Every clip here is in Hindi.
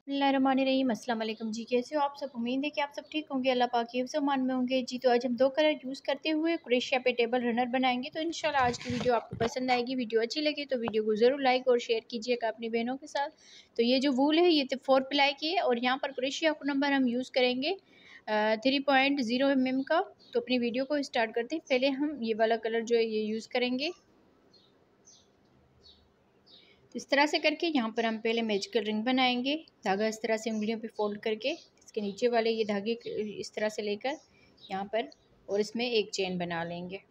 बिस्मिल्लाहिर्रहमानिर्रहीम। अस्सलाम वालेकुम जी। कैसे हो आप सब? उम्मीद है कि आप सब ठीक होंगे, अल्लाह पाक के हिफ्ज़ मान में होंगे जी। तो आज हम दो कलर यूज़ करते हुए क्रोशिया पे टेबल रनर बनाएंगे। तो इंशाल्लाह आज की वीडियो आपको पसंद आएगी। वीडियो अच्छी लगे तो वीडियो को ज़रूर लाइक और शेयर कीजिएगा अपनी बहनों के साथ। तो ये जो वूल है ये 4 प्लाई की है और यहाँ पर क्रोशिया को नंबर हम यूज़ करेंगे 3.0 mm का। तो अपनी वीडियो को स्टार्ट करते हैं। पहले हम ये वाला कलर जो है ये यूज़ करेंगे। तो इस तरह से करके यहाँ पर हम पहले मैजिकल रिंग बनाएंगे। धागा इस तरह से उंगलियों पे फोल्ड करके इसके नीचे वाले ये धागे इस तरह से लेकर यहाँ पर और इसमें एक चेन बना लेंगे।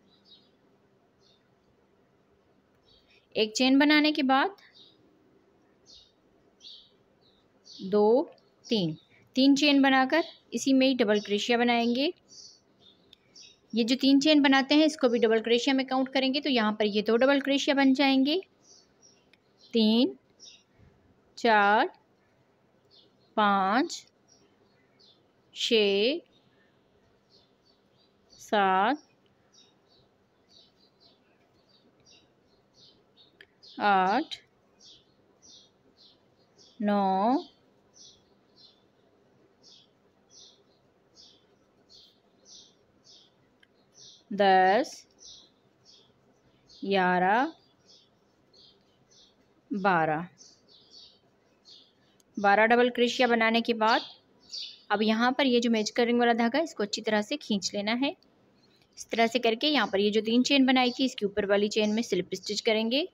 एक चेन बनाने के बाद दो तीन चेन बनाकर इसी में ही डबल क्रोशिया बनाएंगे। ये जो 3 चेन बनाते हैं इसको भी डबल क्रोशिया में काउंट करेंगे। तो यहाँ पर ये 2 डबल क्रोशिया बन जाएंगे। 3 4 5 6 7 8 9 10 11 12 डबल क्रोशिया बनाने के बाद अब यहाँ पर ये जो मैजिकल रिंग वाला धागा है इसको अच्छी तरह से खींच लेना है। इस तरह से करके यहाँ पर ये जो 3 चेन बनाई थी इसके ऊपर वाली चेन में स्लिप स्टिच करेंगे।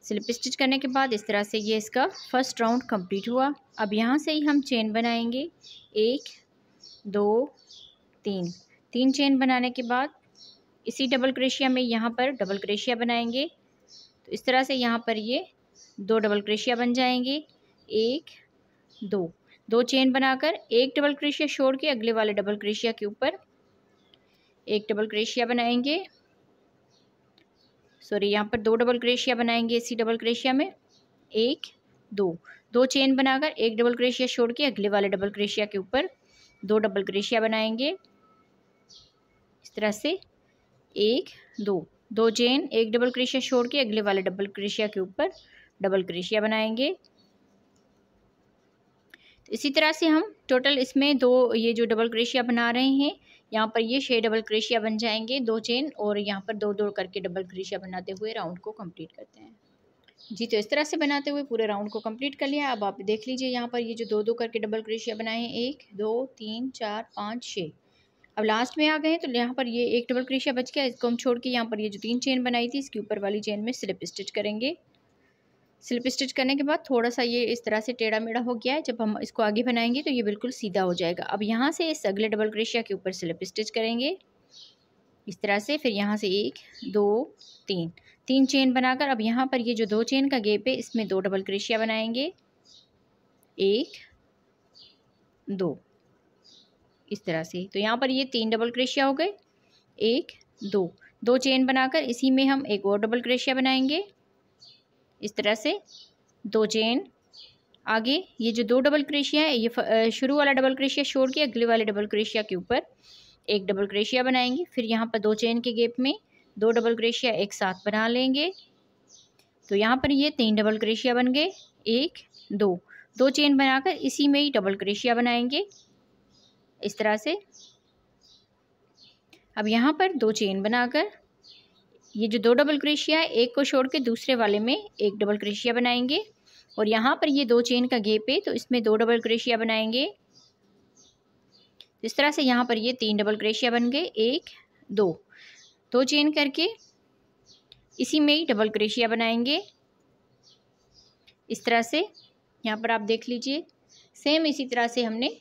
स्लिप स्टिच करने के बाद इस तरह से ये इसका फर्स्ट राउंड कंप्लीट हुआ। अब यहाँ से ही हम चेन बनाएंगे 1 2 3 चेन बनाने के बाद इसी डबल क्रोशिया में यहाँ पर डबल क्रोशिया बनाएंगे। तो इस तरह से यहाँ पर ये 2 डबल क्रोशिया बन जाएंगे। 1 2 चेन बनाकर एक डबल क्रोशिया छोड़ के अगले वाले डबल क्रोशिया के ऊपर एक डबल क्रोशिया बनाएंगे। सॉरी, यहाँ पर 2 डबल क्रोशिया बनाएंगे इसी डबल क्रोशिया में। 1 2 चेन बनाकर एक डबल क्रोशिया छोड़ के अगले वाले डबल क्रोशिया के ऊपर 2 डबल क्रोशिया बनाएंगे। इस तरह से 1 2 चेन एक डबल क्रोशिया छोड़ के अगले वाले डबल क्रोशिया के ऊपर डबल क्रोशिया बनाएंगे। तो इसी तरह से हम टोटल इसमें ये जो डबल क्रोशिया बना रहे हैं यहाँ पर ये 6 डबल क्रोशिया बन जाएंगे। 2 चेन और यहाँ पर 2 करके डबल क्रोशिया बनाते हुए राउंड को कंप्लीट करते हैं जी। तो इस तरह से बनाते हुए पूरे राउंड को कंप्लीट कर लिया। अब आप देख लीजिए यहाँ पर ये जो 2 करके डबल क्रोशिया बनाए हैं 1 2 3 4 5 6। अब लास्ट में आ गए तो यहाँ पर ये एक डबल क्रोशिया बच गया। इसको हम छोड़ के यहाँ पर ये जो 3 चेन बनाई थी इसके ऊपर वाली चेन में स्लिप स्टिच करेंगे। स्लिप स्टिच करने के बाद थोड़ा सा ये इस तरह से टेढ़ा मेढ़ा हो गया है। जब हम इसको आगे बनाएंगे तो ये बिल्कुल सीधा हो जाएगा। अब यहाँ से इस अगले डबल क्रोशिया के ऊपर स्लिप स्टिच करेंगे इस तरह से। फिर यहाँ से 1 2 3 चेन बनाकर अब यहाँ पर ये जो 2 चेन का गैप है इसमें 2 डबल क्रोशिया बनाएंगे। 1 2 इस तरह से। तो यहाँ पर ये 3 डबल क्रोशिया हो गए। 1 2 चेन बनाकर इसी में हम एक और डबल क्रोशिया बनाएंगे इस तरह से। 2 चेन आगे ये जो 2 डबल क्रोशिया है ये शुरू वाला डबल क्रोशिया छोड़ के अगले वाले डबल क्रोशिया के ऊपर एक डबल क्रोशिया बनाएंगे। फिर यहाँ पर 2 चेन के गैप में 2 डबल क्रोशिया एक साथ बना लेंगे। तो यहाँ पर ये 3 डबल क्रोशिया बन गए। 1 2 चेन बनाकर इसी में ही डबल क्रोशिया बनाएंगे इस तरह से। अब यहाँ पर 2 चेन बनाकर ये जो 2 डबल क्रोशिया है एक को छोड़ के दूसरे वाले में एक डबल क्रोशिया बनाएंगे और यहाँ पर ये 2 चेन का गैप है तो इसमें 2 डबल क्रोशिया बनाएंगे। इस तरह से यहाँ पर ये 3 डबल क्रोशिया बन गए। 1 2 चेन करके इसी में ही डबल क्रोशिया बनाएंगे इस तरह से। यहाँ पर आप देख लीजिए सेम इसी तरह से हमने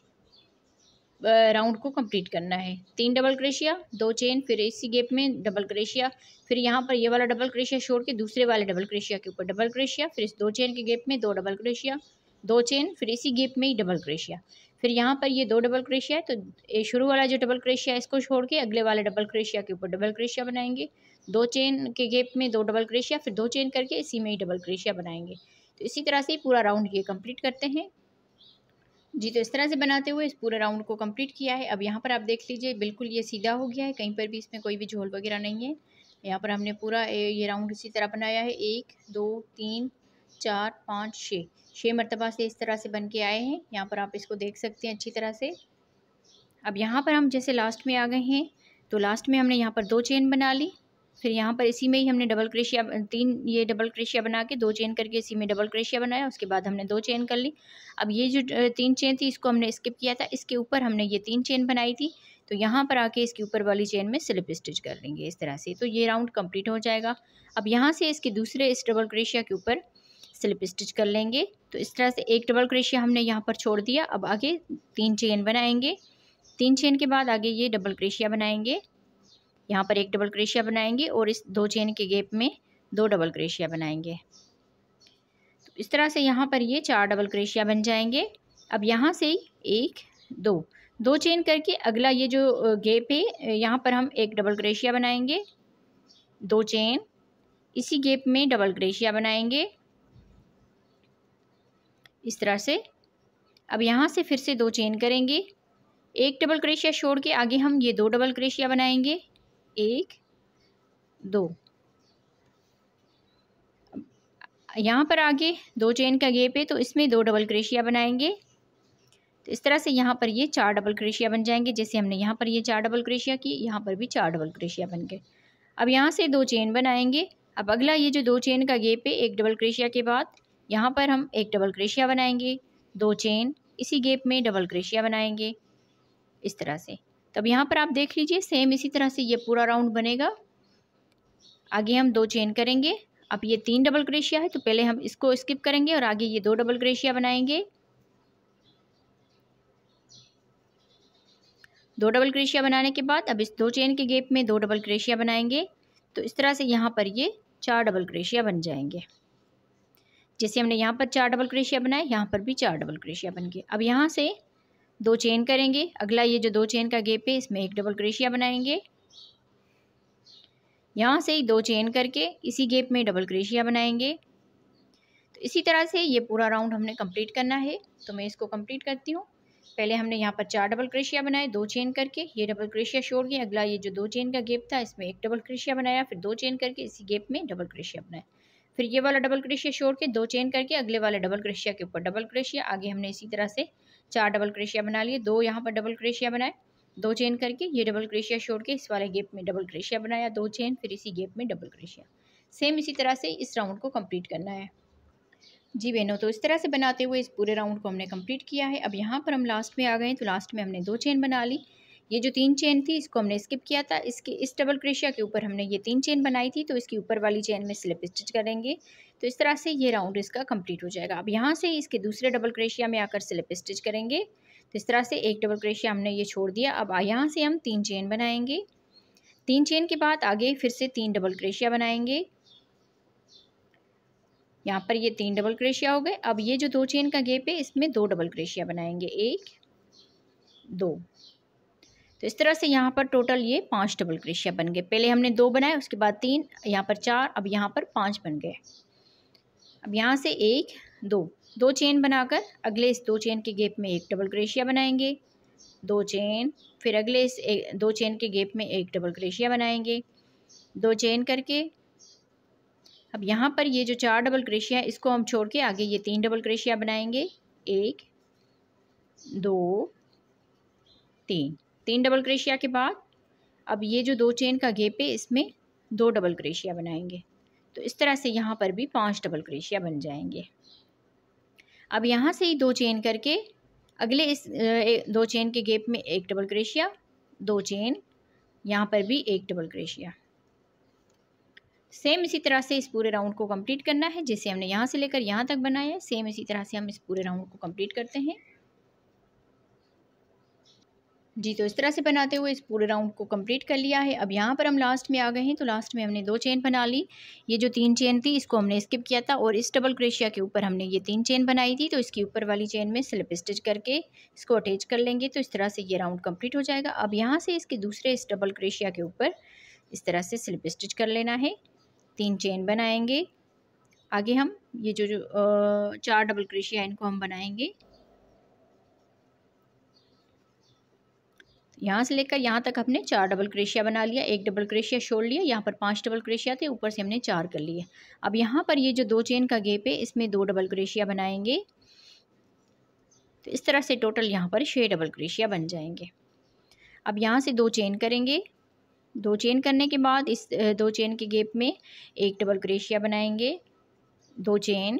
राउंड को कंप्लीट करना है। 3 डबल क्रोशिया 2 चेन फिर इसी गैप में डबल क्रोशिया, फिर यहाँ पर ये वाला डबल क्रोशिया छोड़ के दूसरे वाले डबल क्रोशिया के ऊपर डबल क्रोशिया, फिर इस 2 चेन के गैप में 2 डबल क्रोशिया, 2 चेन फिर इसी गैप में ही डबल क्रोशिया, फिर यहाँ पर ये 2 डबल क्रोशिया है तो ये शुरू वाला जो डबल क्रोशिया है इसको छोड़ के अगले वाले डबल क्रोशिया के ऊपर डबल क्रोशिया बनाएंगे। 2 चेन के गैप में 2 डबल क्रोशिया फिर 2 चेन करके इसी में ही डबल क्रोशिया बनाएंगे। तो इसी तरह से पूरा राउंड ये कंप्लीट करते हैं जी। तो इस तरह से बनाते हुए इस पूरे राउंड को कंप्लीट किया है। अब यहाँ पर आप देख लीजिए बिल्कुल ये सीधा हो गया है, कहीं पर भी इसमें कोई भी झोल वगैरह नहीं है। यहाँ पर हमने पूरा ये राउंड इसी तरह बनाया है। 1 2 3 4 5 6 मरतबा से इस तरह से बन के आए हैं। यहाँ पर आप इसको देख सकते हैं अच्छी तरह से। अब यहाँ पर हम जैसे लास्ट में आ गए हैं, तो लास्ट में हमने यहाँ पर 2 चेन बना ली। फिर यहाँ पर इसी में ही हमने डबल क्रोशिया 3 ये डबल क्रोशिया बना के 2 चेन करके इसी में डबल क्रोशिया बनाया। उसके बाद हमने 2 चेन कर ली। अब ये जो 3 चेन थी इसको हमने स्किप किया था, इसके ऊपर हमने ये 3 चेन बनाई थी, तो यहाँ पर आके इसके ऊपर वाली चेन में स्लिप स्टिच कर लेंगे इस तरह से। तो ये राउंड कंप्लीट हो जाएगा। अब यहाँ से इसके दूसरे इस डबल क्रोशिया के ऊपर स्लिप स्टिच कर लेंगे। तो इस तरह से एक डबल क्रोशिया हमने यहाँ पर छोड़ दिया। अब आगे 3 चेन बनाएंगे। 3 चेन के बाद आगे ये डबल क्रोशिया बनाएंगे। यहाँ पर एक डबल क्रोशिया बनाएंगे और इस 2 चेन के गैप में 2 डबल क्रोशिया बनाएंगे। तो इस तरह से यहाँ पर ये 4 डबल क्रोशिया बन जाएंगे। अब यहाँ से 1 2 चेन करके अगला ये जो गैप है यहाँ पर हम एक डबल क्रोशिया बनाएंगे, 2 चेन, इसी गैप में डबल क्रोशिया बनाएंगे इस तरह से। अब यहाँ से फिर से 2 चेन करेंगे, एक डबल क्रोशिया छोड़ के आगे हम ये 2 डबल क्रोशिया बनाएंगे, 1 2। यहाँ पर आगे 2 चेन का गैप है तो इसमें 2 डबल क्रोशिया बनाएंगे। तो इस तरह से यहाँ पर ये 4 डबल क्रोशिया बन जाएंगे। जैसे हमने यहाँ पर ये 4 डबल क्रोशिया की, यहाँ पर भी 4 डबल क्रोशिया बन गए। अब यहाँ से 2 चेन बनाएंगे। अब अगला ये जो 2 चेन का गैप है एक डबल क्रोशिया के बाद, यहाँ पर हम एक डबल क्रोशिया बनाएंगे, 2 चेन, इसी गैप में डबल क्रोशिया बनाएंगे इस तरह से। तब यहाँ पर आप देख लीजिए सेम इसी तरह से ये पूरा राउंड बनेगा। आगे हम 2 चेन करेंगे। अब ये 3 डबल क्रोशिया है तो पहले हम इसको स्किप करेंगे और आगे ये 2 डबल क्रोशिया बनाएंगे, 2 डबल क्रोशिया बनाने के बाद अब इस 2 चेन के गैप में 2 डबल क्रोशिया बनाएंगे। तो इस तरह से यहाँ पर ये 4 डबल क्रोशिया बन जाएंगे। जैसे हमने यहाँ पर 4 डबल क्रोशिया बनाए, यहाँ पर भी 4 डबल क्रोशिया बन गए। अब यहाँ से 2 चेन करेंगे, अगला ये जो 2 चेन का गैप है इसमें एक डबल क्रोशिया बनाएंगे, यहाँ से 2 चेन करके इसी गैप में डबल क्रोशिया बनाएंगे। तो इसी तरह से ये पूरा राउंड हमने कंप्लीट करना है। तो मैं इसको कंप्लीट करती हूँ। पहले हमने यहाँ पर 4 डबल क्रोशिया बनाए, 2 चेन करके, ये डबल क्रोशिया छोड़ के अगला ये जो 2 चेन का गैप था इसमें एक डबल क्रोशिया बनाया, फिर 2 चेन करके इसी गैप में डबल क्रोशिया बनाया, फिर ये वाला डबल क्रोशिया छोड़ के 2 चेन करके अगले वाले डबल क्रोशिया के ऊपर डबल क्रोशिया। आगे हमने इसी तरह से 4 डबल क्रोशिया बना लिए, 2 यहाँ पर डबल क्रोशिया बनाए, 2 चेन करके ये डबल क्रोशिया छोड़ के इस वाले गैप में डबल क्रोशिया बनाया, 2 चेन, फिर इसी गैप में डबल क्रोशिया। सेम इसी तरह से इस राउंड को कंप्लीट करना है। जी बहनों, तो इस तरह से बनाते हुए इस पूरे राउंड को हमने कंप्लीट किया है। अब यहाँ पर हम लास्ट में आ गए, तो लास्ट में हमने 2 चेन बना ली। ये जो 3 चेन थी इसको हमने स्किप किया था, इसके इस डबल क्रोशिया के ऊपर हमने ये 3 चेन बनाई थी, तो इसके ऊपर वाली चेन में स्लिप स्टिच करेंगे। तो इस तरह से ये राउंड इसका कंप्लीट हो जाएगा। अब यहाँ से इसके दूसरे डबल क्रोशिया में आकर स्लिप स्टिच करेंगे। तो इस तरह से एक डबल क्रोशिया हमने ये छोड़ दिया। अब यहाँ से हम 3 चेन बनाएंगे, 3 चेन के बाद आगे फिर से 3 डबल क्रोशिया बनाएंगे। यहाँ पर ये 3 डबल क्रोशिया हो गए। अब ये जो 2 चेन का गैप है इसमें 2 डबल क्रोशिया बनाएंगे, 1 2। तो इस तरह से यहाँ पर टोटल ये 5 डबल क्रोशिया बन गए। पहले हमने 2 बनाए, उसके बाद 3, यहाँ पर 4, अब यहाँ पर 5 बन गए। अब यहाँ से 1 2 चेन बनाकर अगले इस 2 चेन के गैप में एक डबल क्रोशिया बनाएंगे, 2 चेन, फिर अगले इस 2 चेन के गैप में एक डबल क्रोशिया बनाएंगे, 2 चेन करके। अब यहाँ पर ये जो 4 डबल क्रोशिया है इसको हम छोड़ के आगे ये 3 डबल क्रोशिया बनाएंगे, 1 2 3 डबल क्रोशिया के बाद अब ये जो 2 चेन का गैप है इसमें 2 डबल क्रोशिया बनाएंगे। तो इस तरह से यहाँ पर भी 5 डबल क्रोशिया बन जाएंगे। अब यहाँ से ही 2 चेन करके अगले इस 2 चेन के गैप में एक डबल क्रोशिया, 2 चेन, यहाँ पर भी एक डबल क्रोशिया। सेम इसी तरह से इस पूरे राउंड को कंप्लीट करना है। जैसे हमने यहाँ से लेकर यहाँ तक बनाया है, सेम इसी तरह से हम इस पूरे राउंड को कंप्लीट करते हैं। जी, तो इस तरह से बनाते हुए इस पूरे राउंड को कंप्लीट कर लिया है। अब यहाँ पर हम लास्ट में आ गए हैं, तो लास्ट में हमने 2 चेन बना ली। ये जो 3 चेन थी इसको हमने स्किप किया था और इस डबल क्रोशिया के ऊपर हमने ये 3 चेन बनाई थी, तो इसकी ऊपर वाली चेन में स्लिप स्टिच करके इसको अटैच कर लेंगे। तो इस तरह से ये राउंड कंप्लीट हो जाएगा। अब यहाँ से इसके दूसरे इस डबल क्रोशिया के ऊपर इस तरह से स्लिप स्टिच कर लेना है, 3 चेन बनाएंगे। आगे हम ये जो 4 डबल क्रोशिया इनको हम बनाएंगे। यहाँ से लेकर यहाँ तक हमने 4 डबल क्रोशिया बना लिया, 1 डबल क्रोशिया छोड़ लिया, यहाँ पर 5 डबल क्रोशिया थे, ऊपर से हमने 4 कर लिए। अब यहाँ पर ये जो 2 चेन का गैप है इसमें 2 डबल क्रोशिया बनाएंगे। तो इस तरह से टोटल यहाँ पर 6 डबल क्रोशिया बन जाएंगे। अब यहाँ से 2 चेन करेंगे। 2 चेन करने के बाद इस 2 चेन के गैप में 1 डबल क्रोशिया बनाएंगे, 2 चेन,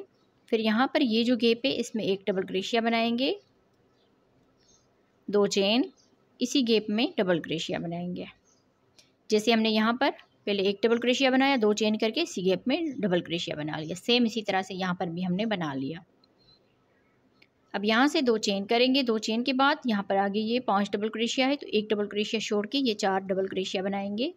फिर यहाँ पर ये जो गैप है इसमें 1 डबल क्रोशिया बनाएंगे, 2 चेन, इसी गैप में डबल क्रोशिया बनाएंगे। जैसे हमने यहाँ पर पहले 1 डबल क्रोशिया बनाया, 2 चेन करके इसी गैप में डबल क्रोशिया बना लिया, सेम इसी तरह से यहाँ पर भी हमने बना लिया। अब यहाँ से 2 चेन करेंगे। 2 चेन के बाद यहाँ पर आगे ये 5 डबल क्रोशिया है, तो 1 डबल क्रोशिया छोड़ के ये 4 डबल क्रोशिया बनाएंगे।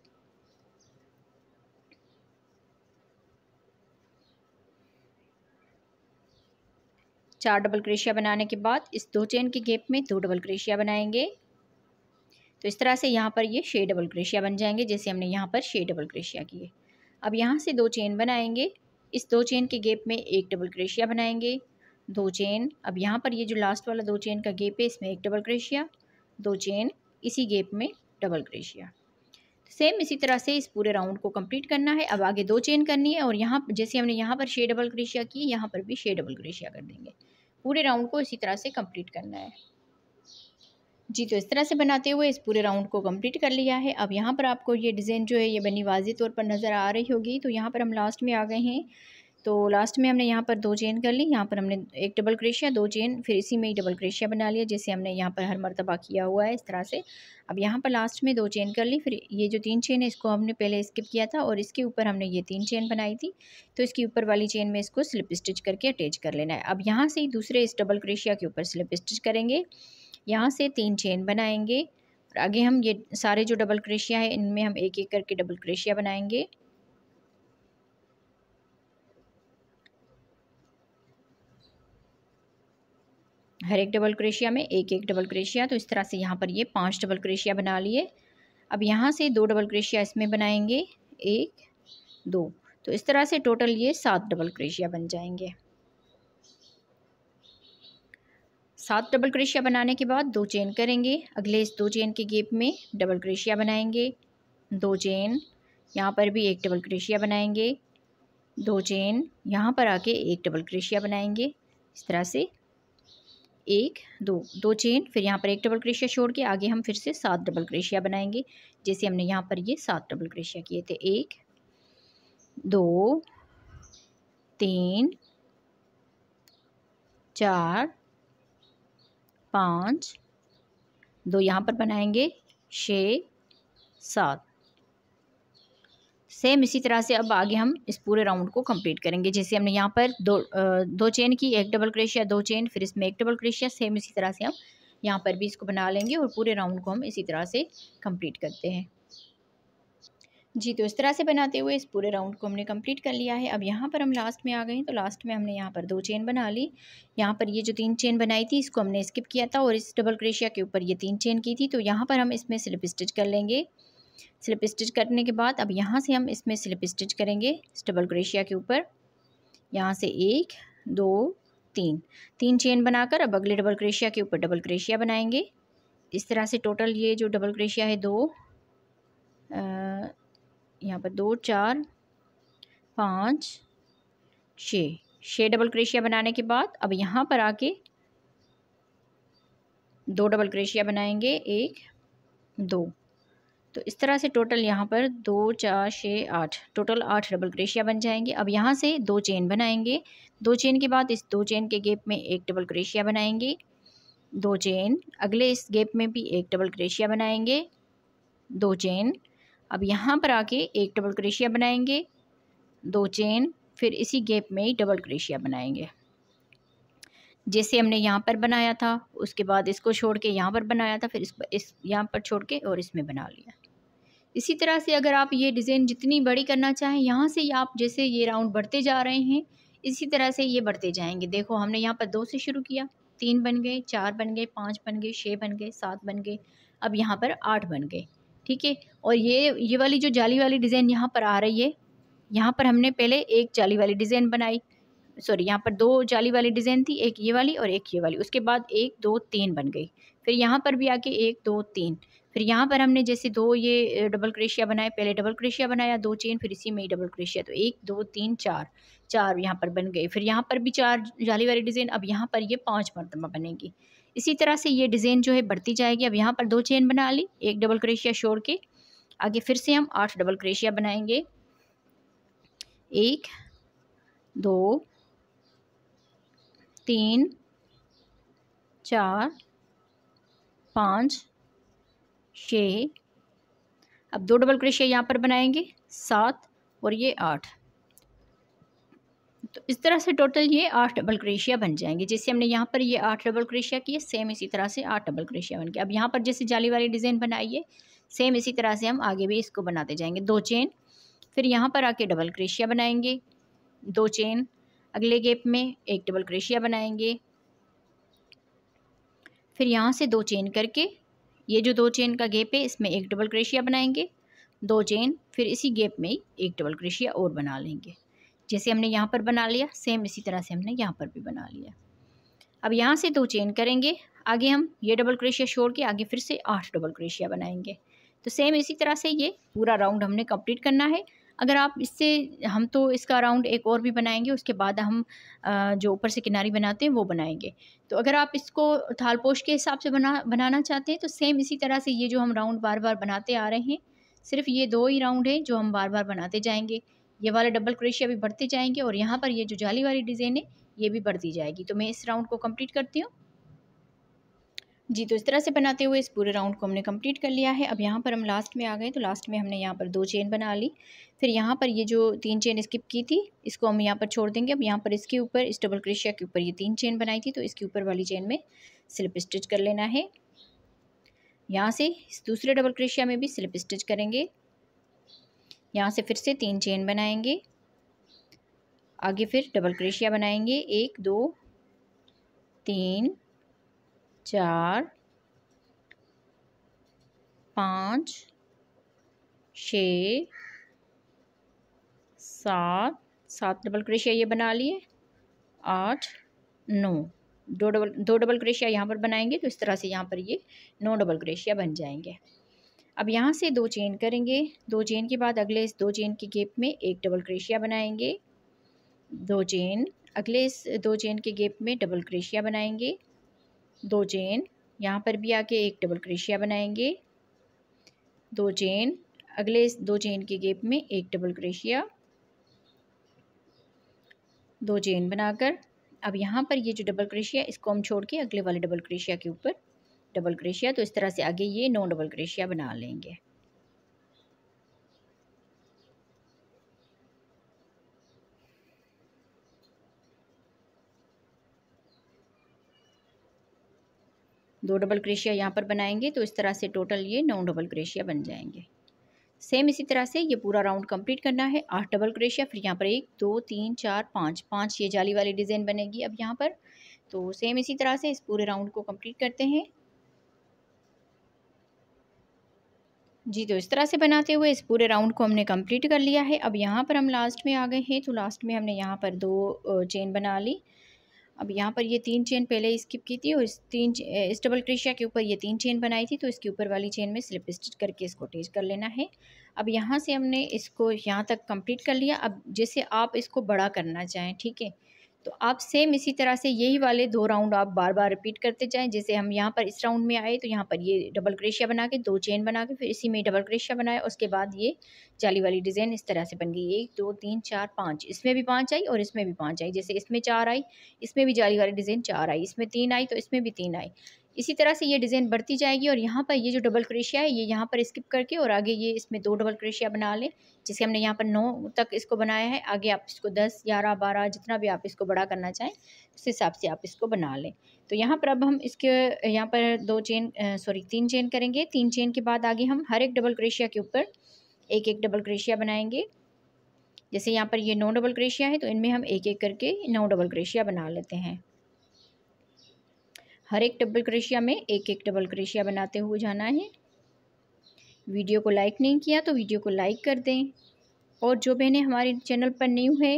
चार डबल क्रोशिया बनाने के बाद इस 2 चेन के गैप में 2 डबल क्रोशिया बनाएंगे। तो इस तरह से यहाँ पर ये 6 डबल क्रोशिया बन जाएंगे, जैसे हमने यहाँ पर 6 डबल क्रोशिया किए। अब यहाँ से 2 चेन बनाएंगे। इस 2 चेन के गैप में 1 डबल क्रोशिया बनाएंगे, 2 चेन। अब यहाँ पर ये जो लास्ट वाला 2 चेन का गैप है इसमें 1 डबल क्रोशिया, 2 चेन, इसी गैप में डबल क्रोशिया। सेम इसी तरह से इस पूरे राउंड को कंप्लीट करना है। अब आगे 2 चेन करनी है और यहाँ जैसे हमने यहाँ पर 6 डबल क्रोशिया की, यहाँ पर भी 6 डबल क्रोशिया कर देंगे। पूरे राउंड को इसी तरह से कंप्लीट करना है जी। तो इस तरह से बनाते हुए इस पूरे राउंड को कंप्लीट कर लिया है। अब यहाँ पर आपको ये डिज़ाइन जो है ये बनी वाज़ेह तौर पर नज़र आ रही होगी। तो यहाँ पर हम लास्ट में आ गए हैं। तो लास्ट में हमने यहाँ पर 2 चेन कर ली, यहाँ पर हमने 1 डबल क्रोशिया, 2 चेन, फिर इसी में ही डबल क्रोशिया बना लिया, जैसे हमने यहाँ पर हर मर्तबा किया हुआ है इस तरह से। अब यहाँ पर लास्ट में 2 चेन कर ली, फिर ये जो 3 चेन है इसको हमने पहले स्किप किया था और इसके ऊपर हमने ये 3 चेन बनाई थी, तो इसकी ऊपर वाली चेन में इसको स्लिप स्टिच करके अटैच कर लेना है। अब यहाँ से ही दूसरे इस डबल क्रोशिया के ऊपर स्लिप स्टिच करेंगे, यहाँ से 3 चेन बनाएंगे और आगे हम ये सारे जो डबल क्रोशिया है इनमें हम एक एक करके डबल क्रोशिया बनाएंगे। हर एक डबल क्रोशिया में एक एक डबल क्रोशिया। तो इस तरह से यहाँ पर ये 5 डबल क्रोशिया बना लिए। अब यहाँ से 2 डबल क्रोशिया इसमें बनाएंगे, 1 2, तो इस तरह से टोटल ये 7 डबल क्रोशिया बन जाएंगे। 7 डबल क्रोशिया बनाने के बाद 2 चेन करेंगे। अगले इस 2 चेन के गैप में डबल क्रोशिया बनाएंगे, 2 चेन, यहाँ पर भी 1 डबल क्रोशिया बनाएंगे, 2 चेन, यहाँ पर आके 1 डबल क्रोशिया बनाएंगे। इस तरह से 1 2 चेन, फिर यहाँ पर 1 डबल क्रोशिया छोड़ के आगे हम फिर से 7 डबल क्रोशिया बनाएंगे, जैसे हमने यहाँ पर ये 7 डबल क्रोशिया किए थे। 1 2 3 4 5, 2 यहाँ पर बनाएंगे, 6 7। सेम इसी तरह से अब आगे हम इस पूरे राउंड को कंप्लीट करेंगे, जैसे हमने यहाँ पर 2 चेन की, 1 डबल क्रोशिया, 2 चेन, फिर इसमें 1 डबल क्रोशिया, सेम इसी तरह से हम यहाँ पर भी इसको बना लेंगे और पूरे राउंड को हम इसी तरह से कंप्लीट करते हैं जी। तो इस तरह से बनाते हुए इस पूरे राउंड को हमने कंप्लीट कर लिया है। अब यहाँ पर हम लास्ट में आ गए हैं। तो लास्ट में हमने यहाँ पर 2 चेन बना ली। यहाँ पर ये जो 3 चेन बनाई थी इसको हमने स्किप किया था और इस डबल क्रोशिया के ऊपर ये 3 चेन की थी, तो यहाँ पर हम इसमें स्लिप स्टिच कर लेंगे। स्लिप स्टिच करने के बाद अब यहाँ से हम इसमें स्लिप स्टिच करेंगे इस डबल क्रोशिया के ऊपर। यहाँ से 1 2 3 चेन बनाकर अब अगले डबल क्रोशिया के ऊपर डबल क्रोशिया बनाएंगे। इस तरह से टोटल ये जो डबल क्रोशिया है 2, यहाँ पर 2 4 5 6 डबल क्रोशिया बनाने के बाद अब यहाँ पर आके 2 डबल क्रोशिया बनाएंगे, 1 2, तो इस तरह से टोटल यहाँ पर 2 4 6 8, टोटल 8 डबल क्रोशिया बन जाएंगे। अब यहाँ से 2 चेन बनाएंगे। 2 चेन के बाद इस 2 चेन के गैप में 1 डबल क्रोशिया बनाएंगे, 2 चेन, अगले इस गैप में भी 1 डबल क्रोशिया बनाएंगे, 2 चेन। अब यहाँ पर आके 1 डबल क्रोशिया बनाएंगे, 2 चेन, फिर इसी गैप में ही डबल क्रोशिया बनाएंगे, जैसे हमने यहाँ पर बनाया था। उसके बाद इसको छोड़ के यहाँ पर बनाया था, फिर इस यहाँ पर छोड़ के और इसमें बना लिया। इसी तरह से अगर आप ये डिज़ाइन जितनी बड़ी करना चाहें, यहाँ से आप जैसे ये राउंड बढ़ते जा रहे हैं इसी तरह से ये बढ़ते जाएंगे। देखो हमने यहाँ पर 2 से शुरू किया, 3 बन गए, 4 बन गए, 5 बन गए, 6 बन गए, 7 बन गए, अब यहाँ पर 8 बन गए, ठीक है। और ये वाली जो जाली वाली डिज़ाइन यहाँ पर आ रही है, यहाँ पर हमने पहले एक जाली वाली डिज़ाइन बनाई, सॉरी यहाँ पर 2 जाली वाली डिज़ाइन थी, एक ये वाली और एक ये वाली, उसके बाद 1 2 3 बन गई। फिर यहाँ पर भी आके 1 2 3, फिर यहाँ पर हमने जैसे 2 ये डबल क्रोशिया बनाए, पहले डबल क्रोशिया बनाया 2 चेन, फिर इसी में ही डबल क्रोशिया, तो 1 2 3 4 4 यहाँ पर बन गए। फिर यहाँ पर भी 4 जाली वाली डिज़ाइन, अब यहाँ पर ये 5 मरतबा बनेगी। इसी तरह से ये डिज़ाइन जो है बढ़ती जाएगी। अब यहाँ पर 2 चेन बना ली, एक डबल क्रोशिया छोड़ के आगे फिर से हम 8 डबल क्रोशिया बनाएंगे। 1 2 3 4 5 6, अब 2 डबल क्रोशिया यहाँ पर बनाएंगे 7 और ये 8। तो इस तरह से टोटल ये 8 डबल क्रोशिया बन जाएंगे। जैसे हमने यहाँ पर ये 8 डबल क्रोशिया किए, सेम इसी तरह से 8 डबल क्रोशिया बन गए। अब यहाँ पर जैसे जाली वाली डिज़ाइन बनाइए, सेम इसी तरह से हम आगे भी इसको बनाते जाएंगे। 2 चेन, फिर यहाँ पर आके डबल क्रोशिया बनाएंगे, 2 चेन, अगले गैप में एक डबल क्रोशिया बनाएंगे, फिर यहाँ से 2 चेन करके ये जो 2 चेन का गैप है इसमें एक डबल क्रोशिया बनाएंगे, 2 चेन, फिर इसी गैप में एक डबल क्रोशिया और बना लेंगे। जैसे हमने यहाँ पर बना लिया, सेम इसी तरह से हमने यहाँ पर भी बना लिया। अब यहाँ से 2 चेन करेंगे, आगे हम ये डबल क्रोशिया छोड़ के आगे फिर से 8 डबल क्रोशिया बनाएंगे। तो सेम इसी तरह से ये पूरा राउंड हमने कंप्लीट करना है। अगर आप इससे, हम तो इसका राउंड एक और भी बनाएंगे, उसके बाद हम जो ऊपर से किनारी बनाते हैं वो बनाएंगे। तो अगर आप इसको थालपोश के हिसाब से बनाना चाहते हैं तो सेम इसी तरह से ये जो हम राउंड बार बार बनाते आ रहे हैं, सिर्फ ये 2 ही राउंड हैं जो हम बार बार बनाते जाएंगे। ये वाले डबल क्रोशिया भी बढ़ते जाएंगे और यहाँ पर ये जो जाली वाली डिज़ाइन है ये भी बढ़ती जाएगी। तो मैं इस राउंड को कंप्लीट करती हूँ जी। तो इस तरह से बनाते हुए इस पूरे राउंड को हमने कंप्लीट कर लिया है। अब यहाँ पर हम लास्ट में आ गए, तो लास्ट में हमने यहाँ पर 2 चेन बना ली, फिर यहाँ पर ये जो 3 चेन स्किप की थी इसको हम यहाँ पर छोड़ देंगे। अब यहाँ पर इसके ऊपर, इस डबल क्रोशिया के ऊपर ये 3 चेन बनाई थी, तो इसके ऊपर वाली चेन में स्लिप स्टिच कर लेना है। यहाँ से इस दूसरे डबल क्रोशिया में भी स्लिप स्टिच करेंगे, यहाँ से फिर से 3 चेन बनाएंगे, आगे फिर डबल क्रोशिया बनाएंगे 1 2 3 4 5 6 7 डबल क्रोशिया ये बना लिए, 8 9, 2 डबल क्रोशिया यहाँ पर बनाएंगे, तो इस तरह से यहाँ पर ये 9 डबल क्रोशिया बन जाएंगे। अब यहाँ से 2 चेन करेंगे, 2 चेन के बाद अगले इस 2 चेन के गैप में एक डबल क्रोशिया बनाएंगे, 2 चेन, अगले इस 2 चेन के गैप में डबल क्रोशिया बनाएंगे, 2 चेन, यहाँ पर भी आके एक डबल क्रोशिया बनाएंगे, 2 चेन, अगले इस 2 चेन के गैप में एक डबल क्रोशिया, 2 चेन बनाकर अब यहाँ पर ये जो डबल क्रोशिया इसको हम छोड़ के अगले वाले डबल क्रोशिया के ऊपर डबल क्रोशिया, तो इस तरह से आगे ये 9 डबल क्रोशिया बना लेंगे। दो डबल क्रोशिया यहाँ पर बनाएंगे, तो इस तरह से टोटल ये 9 डबल क्रोशिया बन जाएंगे। सेम इसी तरह से ये पूरा राउंड कंप्लीट करना है। 8 डबल क्रोशिया, फिर यहाँ पर 1 2 3 4 5 ये जाली वाली डिज़ाइन बनेगी अब यहाँ पर। तो सेम इसी तरह से इस पूरे राउंड को कंप्लीट करते हैं जी। तो इस तरह से बनाते हुए इस पूरे राउंड को हमने कंप्लीट कर लिया है। अब यहाँ पर हम लास्ट में आ गए हैं, तो लास्ट में हमने यहाँ पर 2 चेन बना ली। अब यहाँ पर ये 3 चेन पहले स्किप की थी और इस डबल क्रोशिया के ऊपर ये 3 चेन बनाई थी, तो इसके ऊपर वाली चेन में स्लिप स्टिच करके इसको अटैच कर लेना है। अब यहाँ से हमने इसको यहाँ तक कंप्लीट कर लिया। अब जैसे आप इसको बड़ा करना चाहें, ठीक है, तो आप सेम इसी तरह से यही वाले 2 राउंड आप बार बार रिपीट करते जाएं। जैसे हम यहाँ पर इस राउंड में आए तो यहाँ पर ये डबल क्रोशिया बना के 2 चेन बना के फिर इसी में डबल क्रोशिया बनाया, उसके बाद ये जाली वाली डिज़ाइन इस तरह से बन गई। 1 2 3 4 5, इसमें भी 5 आई और इसमें भी 5 आई। जैसे इसमें 4 आई, इसमें भी जाली वाली डिज़ाइन 4 आई, इसमें 3 आई तो इसमें भी 3 आई। इसी तरह से ये डिज़ाइन बढ़ती जाएगी। और यहाँ पर ये जो डबल क्रोशिया है ये यहाँ पर स्किप करके और आगे ये इसमें 2 डबल क्रोशिया बना लें। जैसे हमने यहाँ पर 9 तक इसको बनाया है, आगे आप इसको 10 11 12 जितना भी आप इसको बड़ा करना चाहें उस हिसाब से आप इसको बना लें। तो यहाँ पर अब हम इसके यहाँ पर 3 चेन करेंगे। 3 चेन के बाद आगे हम हर एक डबल क्रोशिया के ऊपर एक एक डबल क्रोशिया बनाएंगे। जैसे यहाँ पर ये 9 डबल क्रोशिया है तो इनमें हम एक एक करके 9 डबल क्रोशिया बना लेते हैं। हर एक डबल क्रोशिया में एक एक डबल क्रोशिया बनाते हुए जाना है। वीडियो को लाइक नहीं किया तो वीडियो को लाइक कर दें, और जो बहनें हमारे चैनल पर न्यू है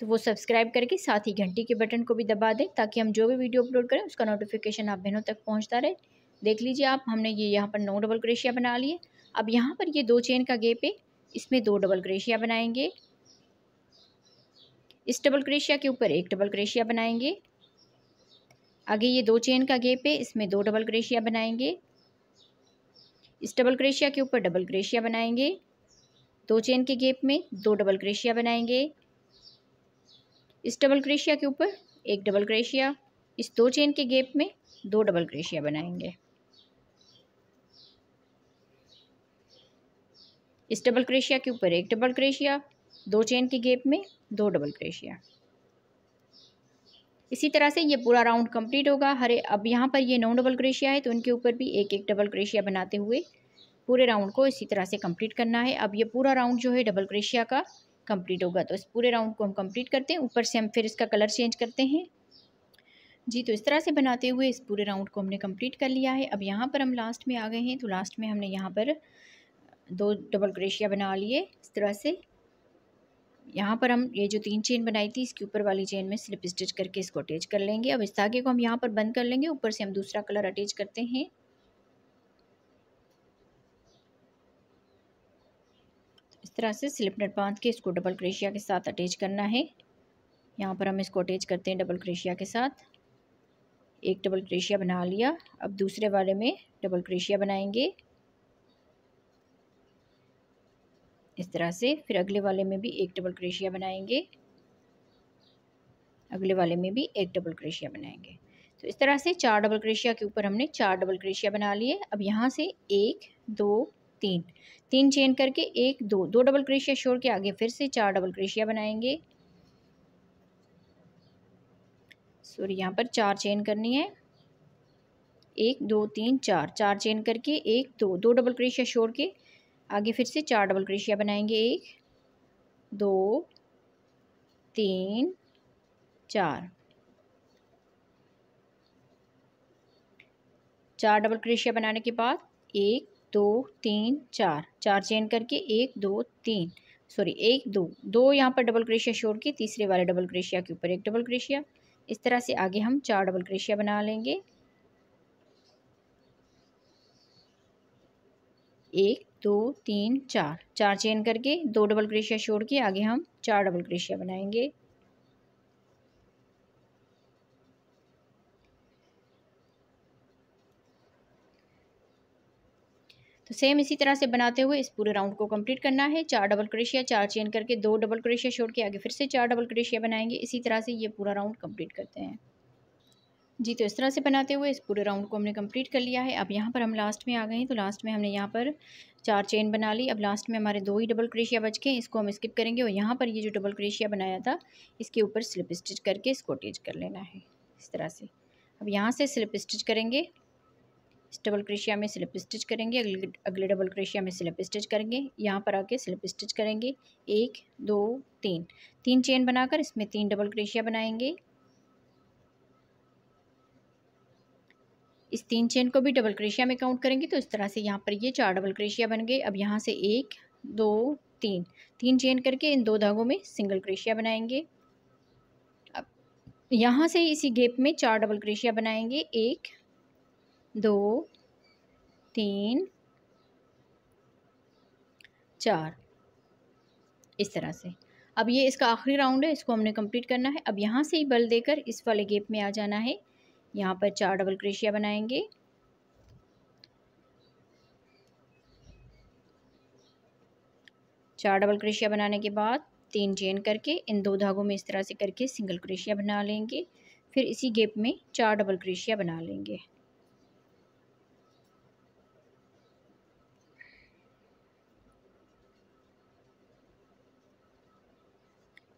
तो वो सब्सक्राइब करके साथ ही घंटी के बटन को भी दबा दें ताकि हम जो भी वीडियो अपलोड करें उसका नोटिफिकेशन आप बहनों तक पहुंचता रहे। देख लीजिए आप, हमने ये यहाँ पर 9 डबल क्रोशिया बना लिए। अब यहाँ पर ये 2 चेन का गैप है, इसमें 2 डबल क्रोशिया बनाएंगे। इस डबल क्रोशिया के ऊपर 1 डबल क्रोशिया बनाएंगे। आगे ये 2 चेन का गैप है, इसमें 2 डबल क्रोशिया बनाएंगे। इस डबल क्रोशिया के ऊपर डबल क्रोशिया बनाएंगे। 2 चेन के गैप में 2 डबल क्रोशिया बनाएंगे। इस डबल क्रोशिया के ऊपर 1 डबल क्रोशिया। इस 2 चेन के गैप में 2 डबल क्रोशिया बनाएंगे। इस डबल क्रोशिया के ऊपर 1 डबल क्रोशिया, 2 चेन के गैप में 2 डबल क्रोशिया। इसी तरह से ये पूरा राउंड कंप्लीट होगा। अब यहाँ पर ये 9 डबल क्रोशिया है तो उनके ऊपर भी 1-1 डबल क्रोशिया बनाते हुए पूरे राउंड को इसी तरह से कंप्लीट करना है। अब ये पूरा राउंड जो है डबल क्रोशिया का कंप्लीट होगा। तो इस पूरे राउंड को हम कंप्लीट करते हैं। ऊपर से हम फिर इसका कलर चेंज करते हैं जी। तो इस तरह से बनाते हुए इस पूरे राउंड को हमने कंप्लीट कर लिया है। अब यहाँ पर हम लास्ट में आ गए हैं, तो लास्ट में हमने यहाँ पर 2 डबल क्रोशिया बना लिए इस तरह से। यहाँ पर हम ये जो 3 चेन बनाई थी इसके ऊपर वाली चेन में स्लिप स्टिच करके इसको अटैच कर लेंगे। अब इस धागे को हम यहाँ पर बंद कर लेंगे, ऊपर से हम दूसरा कलर अटैच करते हैं। इस तरह से स्लिप नट बांध के इसको डबल क्रोशिया के साथ अटैच करना है। यहाँ पर हम इसको अटैच करते हैं डबल क्रोशिया के साथ। 1 डबल क्रोशिया बना लिया। अब दूसरे वाले में डबल क्रोशिया बनाएंगे इस तरह से। फिर अगले वाले में भी 1 डबल क्रोशिया बनाएंगे, अगले वाले में भी 1 डबल क्रोशिया बनाएंगे। तो इस तरह से 4 डबल क्रोशिया के ऊपर हमने 4 डबल क्रोशिया बना लिए। अब यहाँ से 1 2 3 चेन करके 1 2 डबल क्रोशिया छोड़ के आगे फिर से 4 डबल क्रोशिया बनाएंगे। सॉरी, यहाँ पर 4 चेन करनी है। 1 2 3 4 चेन करके 1 2 डबल क्रोशिया छोड़ के आगे फिर से 4 डबल क्रोशिया बनाएंगे। 1 2 3 4 डबल क्रोशिया बनाने के बाद 1 2 3 4 चेन करके 1 2 3 सॉरी 1 2 यहाँ पर डबल क्रोशिया छोड़ के तीसरे वाले डबल क्रोशिया के ऊपर 1 डबल क्रोशिया। इस तरह से आगे हम 4 डबल क्रोशिया बना लेंगे। 1 2 3 4 चेन करके 2 डबल क्रोशिया छोड़ के आगे हम 4 डबल क्रोशिया बनाएंगे। तो सेम इसी तरह से बनाते हुए इस पूरे राउंड को कंप्लीट करना है। 4 डबल क्रोशिया, 4 चेन करके 2 डबल क्रोशिया छोड़ के आगे फिर से 4 डबल क्रोशिया बनाएंगे। इसी तरह से ये पूरा राउंड कंप्लीट करते हैं जी। तो इस तरह से बनाते हुए इस पूरे राउंड को हमने कंप्लीट कर लिया है। अब यहाँ पर हम लास्ट में आ गए हैं, तो लास्ट में हमने यहाँ पर 4 चेन बना ली। अब लास्ट में हमारे 2 ही डबल क्रोशिया बच के, इसको हम स्किप करेंगे और यहाँ पर ये जो डबल क्रोशिया बनाया था इसके ऊपर स्लिप स्टिच करके इसको अटैच कर लेना है इस तरह से। अब यहाँ से स्लिप स्टिच करेंगे, इस डबल क्रोशिया में स्लिप स्टिच करेंगे, अगले डबल क्रोशिया में स्लिप स्टिच करेंगे, यहाँ पर आके स्लिप स्टिच करेंगे। 1 2 3 चेन बनाकर इसमें 3 डबल क्रोशिया बनाएंगे। इस 3 चेन को भी डबल क्रोशिया में काउंट करेंगे। तो इस तरह से यहाँ पर ये 4 डबल क्रोशिया बन गए। अब यहाँ से 1 2 3 चेन करके इन 2 धागों में सिंगल क्रोशिया बनाएंगे। अब यहाँ से इसी गैप में 4 डबल क्रोशिया बनाएंगे। 1 2 3 4 इस तरह से। अब ये इसका आखिरी राउंड है, इसको हमने कंप्लीट करना है। अब यहाँ से ही बल देकर इस वाले गैप में आ जाना है। यहाँ पर 4 डबल क्रोशिया बनाएंगे। चार डबल क्रोशिया बनाने के बाद 3 चेन करके इन 2 धागों में इस तरह से करके सिंगल क्रोशिया बना लेंगे। फिर इसी गैप में 4 डबल क्रोशिया बना लेंगे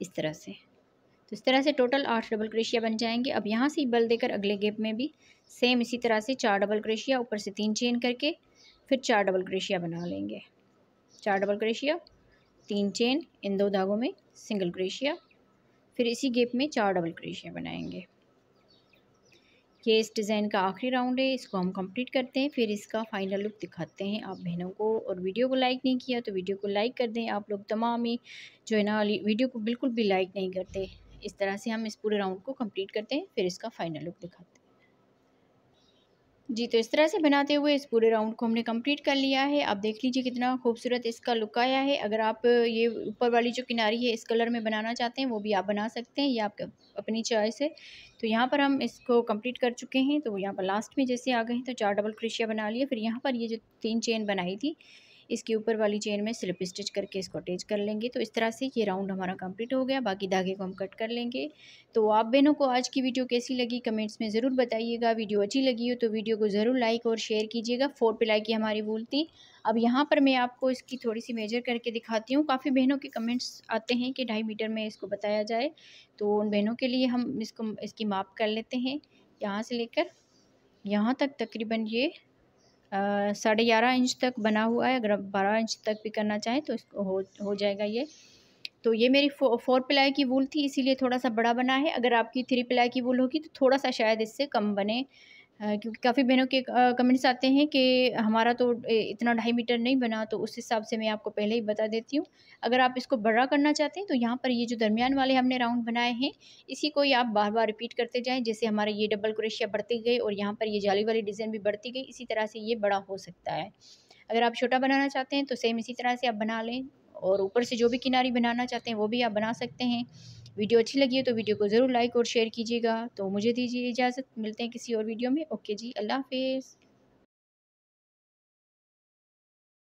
इस तरह से। तो इस तरह से टोटल 8 डबल क्रोशिया बन जाएंगे। अब यहाँ से बल देकर अगले गैप में भी सेम इसी तरह से 4 डबल क्रोशिया, ऊपर से 3 चेन करके फिर 4 डबल क्रोशिया बना लेंगे। 4 डबल क्रोशिया, 3 चेन, इन 2 धागों में सिंगल क्रोशिया, फिर इसी गैप में 4 डबल क्रोशिया बनाएंगे। ये इस डिज़ाइन का आखिरी राउंड है, इसको हम कंप्लीट करते हैं, फिर इसका फाइनल लुक दिखाते हैं आप बहनों को। और वीडियो को लाइक नहीं किया तो वीडियो को लाइक कर दें। आप लोग तमाम ही जो है ना वीडियो को बिल्कुल भी लाइक नहीं करते। इस तरह से हम इस पूरे राउंड को कंप्लीट करते हैं, फिर इसका फाइनल लुक दिखाते हैं। जी, तो इस तरह से बनाते हुए इस पूरे राउंड को हमने कंप्लीट कर लिया है। आप देख लीजिए कितना खूबसूरत इसका लुक आया है। अगर आप ये ऊपर वाली जो किनारी है इस कलर में बनाना चाहते हैं वो भी आप बना सकते हैं, ये आपके अपनी चॉइस है। तो यहाँ पर हम इसको कंप्लीट कर चुके हैं। तो यहाँ पर लास्ट में जैसे आ गए हैं तो 4 डबल क्रोशिया बना लिए। फिर यहाँ पर ये जो 3 चेन बनाई थी इसके ऊपर वाली चेन में स्लिप स्टिच करके इसको अटैच कर लेंगे। तो इस तरह से ये राउंड हमारा कंप्लीट हो गया। बाकी धागे को हम कट कर लेंगे। तो आप बहनों को आज की वीडियो कैसी लगी कमेंट्स में ज़रूर बताइएगा। वीडियो अच्छी लगी हो तो वीडियो को ज़रूर लाइक और शेयर कीजिएगा। 4 प्लाई की हमारी वूल थी। अब यहाँ पर मैं आपको इसकी थोड़ी सी मेजर करके दिखाती हूँ। काफ़ी बहनों के कमेंट्स आते हैं कि 2.5 मीटर में इसको बताया जाए, तो उन बहनों के लिए हम इसकी माप कर लेते हैं। यहाँ से लेकर यहाँ तक तकरीबन ये 11.5 इंच तक बना हुआ है। अगर आप 12 इंच तक भी करना चाहें तो इसको हो जाएगा ये। तो ये मेरी 4 प्लाई की वूल थी, इसीलिए थोड़ा सा बड़ा बना है। अगर आपकी 3 प्लाई की वूल होगी तो थोड़ा सा शायद इससे कम बने, क्योंकि काफ़ी बहनों के कमेंट्स आते हैं कि हमारा तो इतना 2.5 मीटर नहीं बना। तो उस हिसाब से मैं आपको पहले ही बता देती हूँ। अगर आप इसको बड़ा करना चाहते हैं तो यहाँ पर ये जो दरमियान वाले हमने राउंड बनाए हैं इसी को ही आप बार बार रिपीट करते जाएँ। जैसे हमारे ये डबल क्रोशिया बढ़ते गए और यहाँ पर ये जाली वाली डिज़ाइन भी बढ़ती गई, इसी तरह से ये बड़ा हो सकता है। अगर आप छोटा बनाना चाहते हैं तो सेम इसी तरह से आप बना लें, और ऊपर से जो भी किनारी बनाना चाहते हैं वो भी आप बना सकते हैं। वीडियो अच्छी लगी है तो वीडियो को ज़रूर लाइक और शेयर कीजिएगा। तो मुझे दीजिए इजाज़त, मिलते हैं किसी और वीडियो में। ओके जी, अल्लाह हाफ़िज़।